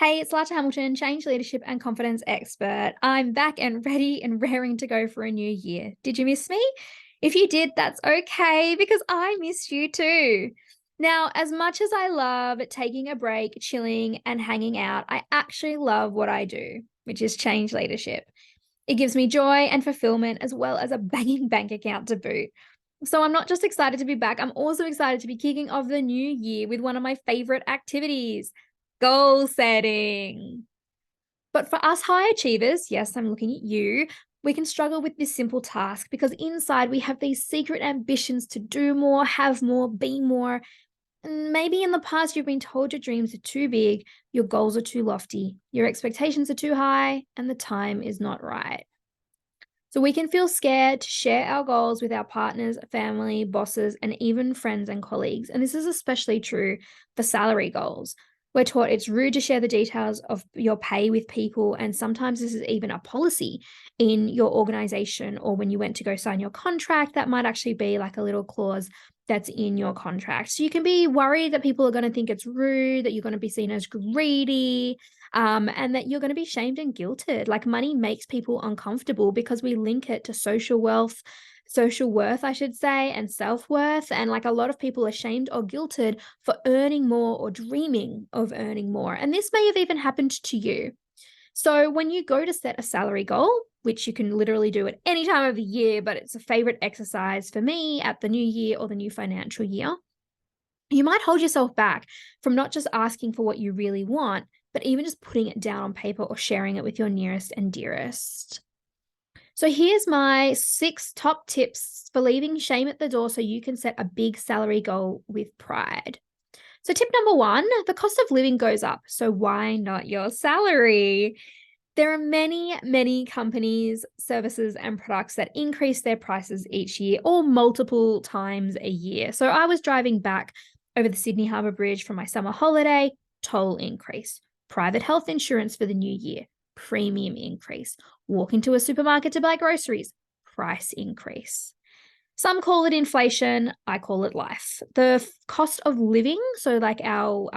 Hey, it's Lata Hamilton, change leadership and confidence expert. I'm back and ready and raring to go for a new year. Did you miss me? If you did, that's okay because I missed you too. Now, as much as I love taking a break, chilling, and hanging out, I actually love what I do, which is change leadership. It gives me joy and fulfillment as well as a banging bank account to boot. So I'm not just excited to be back, I'm also excited to be kicking off the new year with one of my favorite activities, goal setting. But for us high achievers, yes, I'm looking at you, we can struggle with this simple task because inside we have these secret ambitions to do more, have more, be more. And maybe in the past you've been told your dreams are too big, your goals are too lofty, your expectations are too high, and the time is not right. So we can feel scared to share our goals with our partners, family, bosses, and even friends and colleagues. And this is especially true for salary goals. We're taught it's rude to share the details of your pay with people. And sometimes this is even a policy in your organization, or when you went to go sign your contract, that might actually be like a little clause that's in your contract. So you can be worried that people are going to think it's rude, that you're going to be seen as greedy, and that you're going to be shamed and guilted. Like money makes people uncomfortable because we link it to social wealth, social worth, I should say, and self worth. And like a lot of people are shamed or guilted for earning more or dreaming of earning more. And this may have even happened to you. So when you go to set a salary goal, which you can literally do at any time of the year, but it's a favorite exercise for me at the new year or the new financial year, you might hold yourself back from not just asking for what you really want, but even just putting it down on paper or sharing it with your nearest and dearest. So here's my 6 top tips for leaving shame at the door so you can set a big salary goal with pride. So tip number 1, the cost of living goes up. So why not your salary? There are many, many companies, services, and products that increase their prices each year or multiple times a year. So I was driving back over the Sydney Harbour Bridge for my summer holiday, toll increase, private health insurance for the new year, premium increase, walk into a supermarket to buy groceries, price increase. Some call it inflation, I call it life. The cost of living, so like our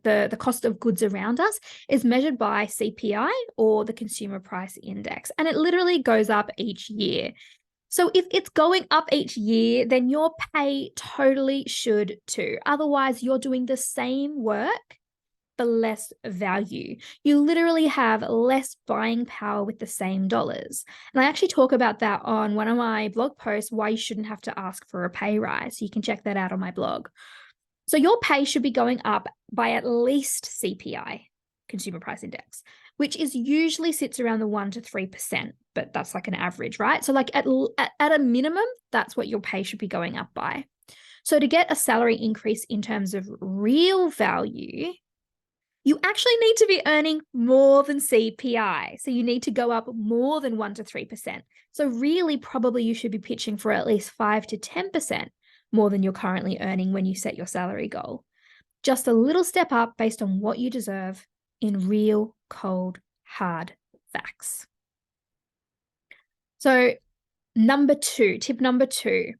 the cost of goods around us is measured by CPI or the consumer price index, and it literally goes up each year. So if it's going up each year, then your pay totally should too. Otherwise, you're doing the same work for less value. You literally have less buying power with the same dollars. And I actually talk about that on one of my blog posts, why you shouldn't have to ask for a pay rise. So you can check that out on my blog. So your pay should be going up by at least CPI, Consumer Price Index, which is usually sits around the 1 to 3%, but that's like an average, right? So like at a minimum, that's what your pay should be going up by. So to get a salary increase in terms of real value, you actually need to be earning more than CPI. So you need to go up more than 1 to 3%. So really, probably you should be pitching for at least 5 to 10% more than you're currently earning when you set your salary goal. Just a little step up based on what you deserve in real, cold, hard facts. So tip number 2,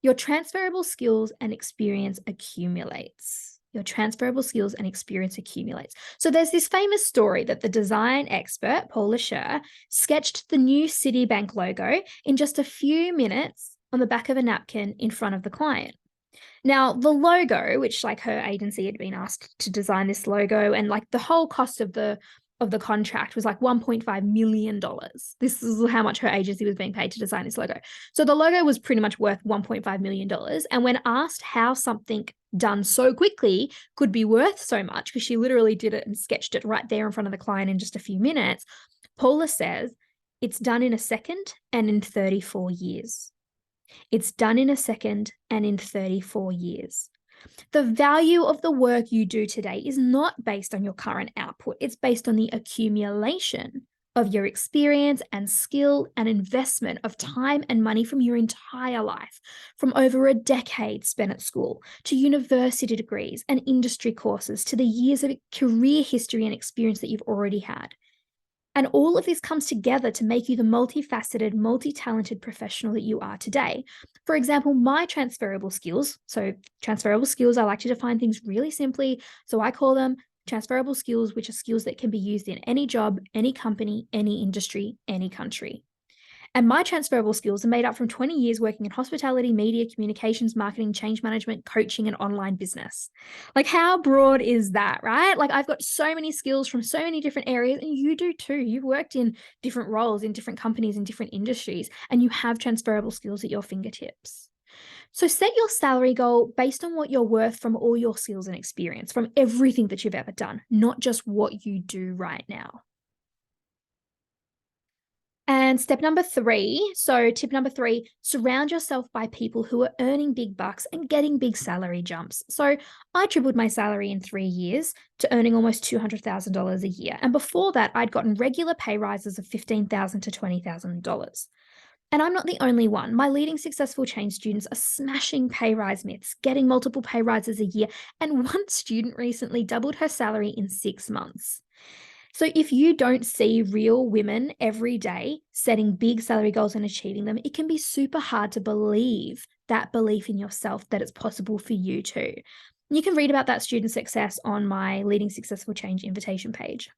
your transferable skills and experience accumulates. Your transferable skills and experience accumulates. So there's this famous story that the design expert, Paul Lasher, sketched the new Citibank logo in just a few minutes on the back of a napkin in front of the client. Now, the logo, which like her agency had been asked to design this logo, and like the whole cost of the contract was like $1.5 million. This is how much her agency was being paid to design this logo. So the logo was pretty much worth $1.5 million. And when asked how something done so quickly could be worth so much, because she literally did it and sketched it right there in front of the client in just a few minutes, Paula says, it's done in a second and in 34 years. It's done in a second and in 34 years. The value of the work you do today is not based on your current output. It's based on the accumulation of your experience and skill and investment of time and money from your entire life, from over a decade spent at school, to university degrees and industry courses, to the years of career history and experience that you've already had. And all of this comes together to make you the multifaceted, multi-talented professional that you are today. For example, my transferable skills. So transferable skills, I like to define things really simply. So I call them transferable skills, which are skills that can be used in any job, any company, any industry, any country. And my transferable skills are made up from 20 years working in hospitality, media, communications, marketing, change management, coaching, and online business. Like, how broad is that, right? Like, I've got so many skills from so many different areas, and you do too. You've worked in different roles, in different companies, in different industries, and you have transferable skills at your fingertips. So set your salary goal based on what you're worth from all your skills and experience, from everything that you've ever done, not just what you do right now. And step number 3, so tip number 3, surround yourself by people who are earning big bucks and getting big salary jumps. So I tripled my salary in 3 years to earning almost $200,000 a year. And before that, I'd gotten regular pay rises of $15,000 to $20,000. And I'm not the only one. My leading successful change students are smashing pay rise myths, getting multiple pay rises a year. And one student recently doubled her salary in 6 months. So if you don't see real women every day setting big salary goals and achieving them, it can be super hard to believe that belief in yourself that it's possible for you too. You can read about that student success on my Leading Successful Change invitation page.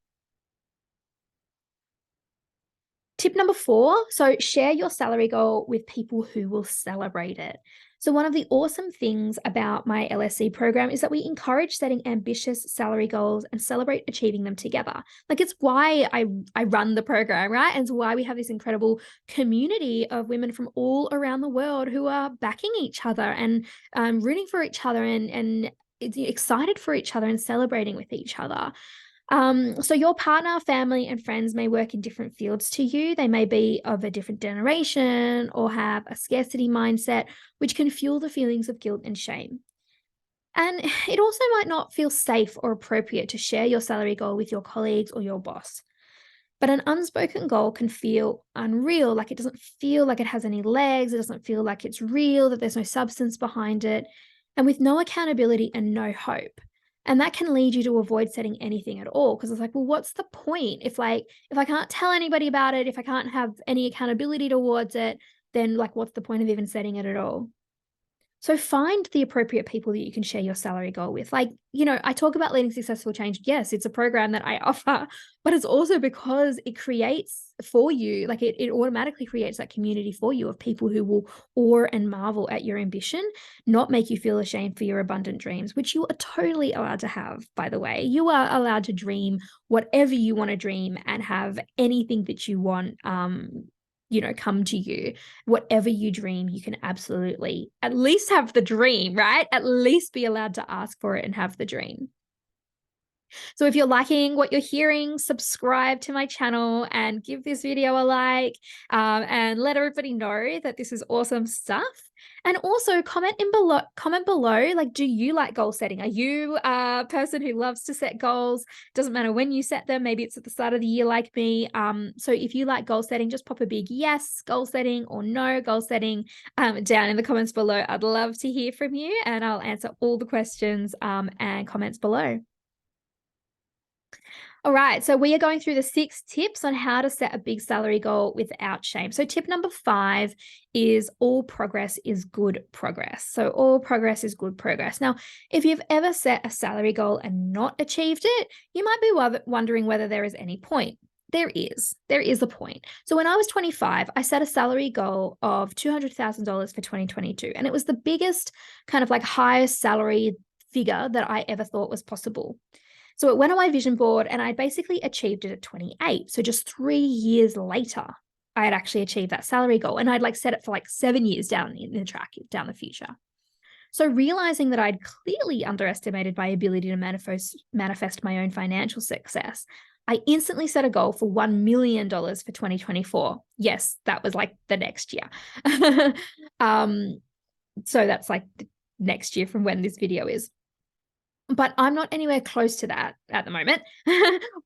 Tip number 4, so share your salary goal with people who will celebrate it. So one of the awesome things about my LSC program is that we encourage setting ambitious salary goals and celebrate achieving them together. Like, it's why I run the program, right? And it's why we have this incredible community of women from all around the world who are backing each other and rooting for each other and excited for each other and celebrating with each other. So your partner, family, and friends may work in different fields to you. They may be of a different generation or have a scarcity mindset, which can fuel the feelings of guilt and shame. And it also might not feel safe or appropriate to share your salary goal with your colleagues or your boss. But an unspoken goal can feel unreal, like it doesn't feel like it has any legs, it doesn't feel like it's real, that there's no substance behind it, and with no accountability and no hope. And that can lead you to avoid setting anything at all, because it's like, well, what's the point? If I can't tell anybody about it, if I can't have any accountability towards it, then like, what's the point of even setting it at all? So find the appropriate people that you can share your salary goal with. Like, I talk about Leading Successful Change. Yes, it's a program that I offer, but it's also because it creates for you, like it automatically creates that community for you of people who will awe and marvel at your ambition, not make you feel ashamed for your abundant dreams, which you are totally allowed to have, by the way. You are allowed to dream whatever you want to dream and have anything that you want, come to you. Whatever you dream, you can absolutely at least have the dream, right? At least be allowed to ask for it and have the dream. So if you're liking what you're hearing, subscribe to my channel and give this video a like, and let everybody know that this is awesome stuff. And also comment below, like, do you like goal setting? Are you a person who loves to set goals? Doesn't matter when you set them. Maybe it's at the start of the year like me. So if you like goal setting, just pop a big yes, goal setting, or no goal setting, down in the comments below. I'd love to hear from you, and I'll answer all the questions and comments below. All right, so we are going through the 6 tips on how to set a big salary goal without shame. So tip number 5 is all progress is good progress. So all progress is good progress. Now, if you've ever set a salary goal and not achieved it, you might be wondering whether there is any point. There is a point. So when I was 25, I set a salary goal of $200,000 for 2022, and it was the biggest kind of like highest salary figure that I ever thought was possible. So it went on my vision board and I basically achieved it at 28. So just 3 years later, I had actually achieved that salary goal, and I'd like set it for like 7 years down in the track, down the future. So realizing that I'd clearly underestimated my ability to manifest my own financial success, I instantly set a goal for $1 million for 2024. Yes, that was like the next year. So that's like the next year from when this video is. But I'm not anywhere close to that at the moment.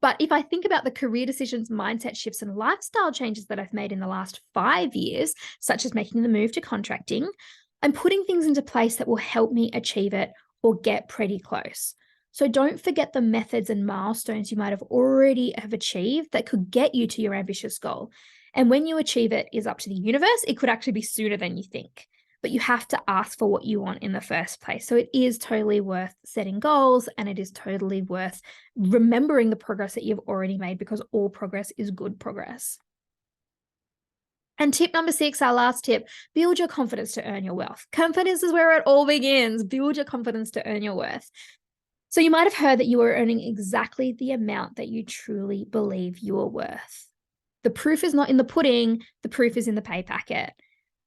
But if I think about the career decisions, mindset shifts, and lifestyle changes that I've made in the last 5 years, such as making the move to contracting, I'm putting things into place that will help me achieve it or get pretty close. So don't forget the methods and milestones you might have already have achieved that could get you to your ambitious goal. And when you achieve it is up to the universe. It could actually be sooner than you think. but you have to ask for what you want in the first place. So it is totally worth setting goals, and it is totally worth remembering the progress that you've already made, because all progress is good progress. And tip number 6, our last tip, build your confidence to earn your wealth. Confidence is where it all begins. Build your confidence to earn your worth. So you might have heard that you are earning exactly the amount that you truly believe you are worth. The proof is not in the pudding, the proof is in the pay packet.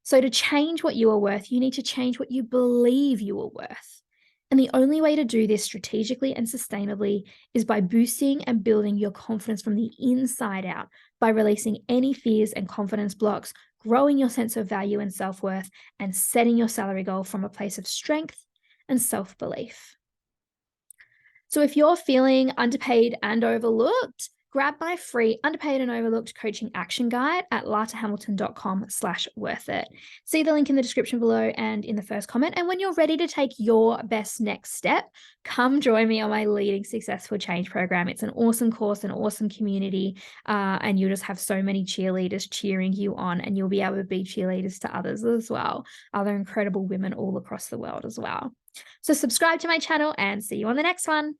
So to change what you are worth, you need to change what you believe you are worth. And the only way to do this strategically and sustainably is by boosting and building your confidence from the inside out, by releasing any fears and confidence blocks, growing your sense of value and self-worth, and setting your salary goal from a place of strength and self-belief. So if you're feeling underpaid and overlooked, grab my free Underpaid and Overlooked Coaching Action Guide at latahamilton.com/worthit. See the link in the description below and in the first comment. And when you're ready to take your best next step, come join me on my Leading Successful Change program. It's an awesome course, an awesome community, and you'll just have so many cheerleaders cheering you on, and you'll be able to be cheerleaders to others as well, other incredible women all across the world as well. So subscribe to my channel and see you on the next one.